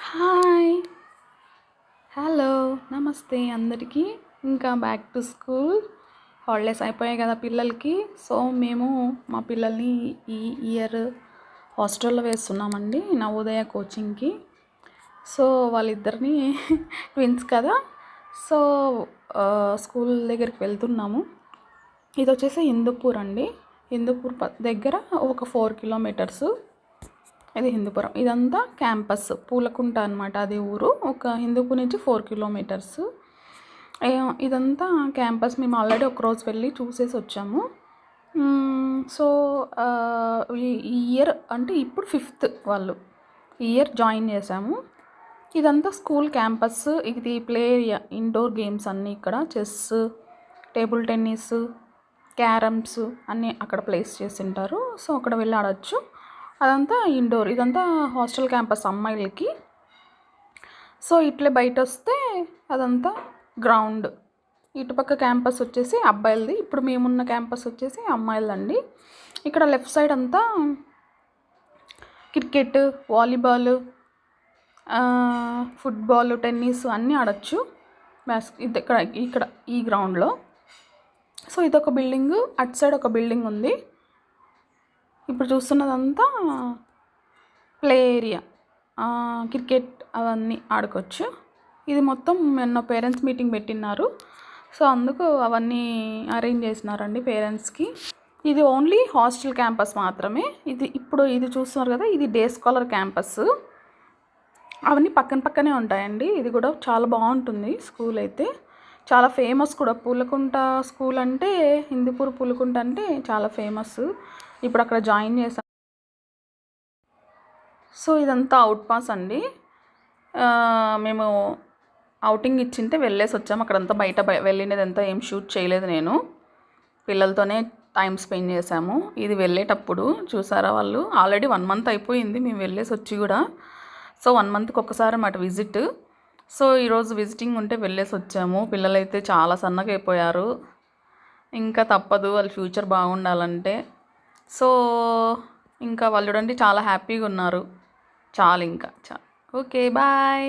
Hi hello నమస్తే అందరికీ. ఇంకా బ్యాక్ టు స్కూల్ హాలిడేస్ అయిపోయాయి కదా పిల్లలకి. సో మేము మా పిల్లల్ని ఈ ఇయర్ హాస్టల్లో వేస్తున్నామండి, నవోదయ కోచింగ్కి. సో వాళ్ళిద్దరిని ట్విన్స్ కదా. సో స్కూల్ దగ్గరికి వెళ్తున్నాము. ఇది వచ్చేసి హిందూపూర్ అండి. హిందూపూర్ దగ్గర ఒక 4 కిలోమీటర్స్. ఇది హిందూపురం. ఇదంతా క్యాంపస్, పూలకుంట అనమాట. అది ఊరు. ఒక హిందూపూర్ నుంచి 4 కిలోమీటర్స్. ఇదంతా క్యాంపస్. మేము ఆల్రెడీ ఒకరోజు వెళ్ళి చూసేసి వచ్చాము. సో ఈ ఇయర్ అంటే ఇప్పుడు 5th వాళ్ళు ఈ ఇయర్ జాయిన్ చేసాము. ఇదంతా స్కూల్ క్యాంపస్. ఇది ప్లే ఏరియా, ఇండోర్ గేమ్స్ అన్నీ ఇక్కడ. చెస్, టేబుల్ టెన్నిస్, క్యారమ్స్ అన్నీ అక్కడ ప్లేస్ చేసి ఉంటారు. సో అక్కడ వెళ్ళి ఆడచ్చు. అదంతా ఇండోర్. ఇదంతా హాస్టల్ క్యాంపస్ అమ్మాయిలకి. సో ఇట్లే బయట వస్తే అదంతా గ్రౌండ్. ఇటుపక్క క్యాంపస్ వచ్చేసి అబ్బాయిలది. ఇప్పుడు మేమున్న క్యాంపస్ వచ్చేసి అమ్మాయిలదండి. ఇక్కడ లెఫ్ట్ సైడ్ అంతా క్రికెట్, వాలీబాల్, ఫుట్బాల్, టెన్నిస్ అన్నీ ఆడచ్చు. ఇది ఇక్కడ ఈ గ్రౌండ్లో. సో ఇదొక బిల్డింగ్, అటు సైడ్ ఒక బిల్డింగ్ ఉంది. ఇప్పుడు చూస్తున్నదంతా ప్లే ఏరియా, క్రికెట్ అవన్నీ ఆడుకోవచ్చు. ఇది మొత్తం మొన్న పేరెంట్స్ మీటింగ్ పెట్టినారు. సో అందుకు అవన్నీ అరేంజ్ చేసినారండి పేరెంట్స్కి. ఇది ఓన్లీ హాస్టల్ క్యాంపస్ మాత్రమే. ఇది చూస్తున్నారు కదా, ఇది డే స్కాలర్ క్యాంపస్. అవన్నీ పక్కన పక్కనే ఉంటాయండి. ఇది కూడా చాలా బాగుంటుంది స్కూల్ అయితే. చాలా ఫేమస్ కూడా. పూలకుంట స్కూల్ అంటే, హిందూపూర్ పూలకుంట అంటే చాలా ఫేమస్. ఇప్పుడు అక్కడ జాయిన్ చేసాం. సో ఇదంతా అవుట్ పాస్ అండి. మేము అవుటింగ్ ఇచ్చింటే వెళ్ళేసి వచ్చాము. అక్కడంతా బయట వెళ్ళినదంతా ఏం షూట్ చేయలేదు నేను. పిల్లలతోనే టైం స్పెండ్ చేసాము. ఇది వెళ్ళేటప్పుడు చూసారా, వాళ్ళు ఆల్రెడీ 1 మంత్ అయిపోయింది మేము వెళ్ళేసి వచ్చి కూడా. సో 1 మంత్కి ఒక్కసారి అన్నమాట విజిట్. సో ఈరోజు విజిటింగ్ ఉంటే వెళ్ళేసి వచ్చాము. పిల్లలైతే చాలా సన్నగా అయిపోయారు. ఇంకా తప్పదు, వాళ్ళ ఫ్యూచర్ బాగుండాలంటే. సో ఇంకా వాళ్ళు చూడండి చాలా హ్యాపీగా ఉన్నారు. చాలు ఇంకా ఓకే బాయ్.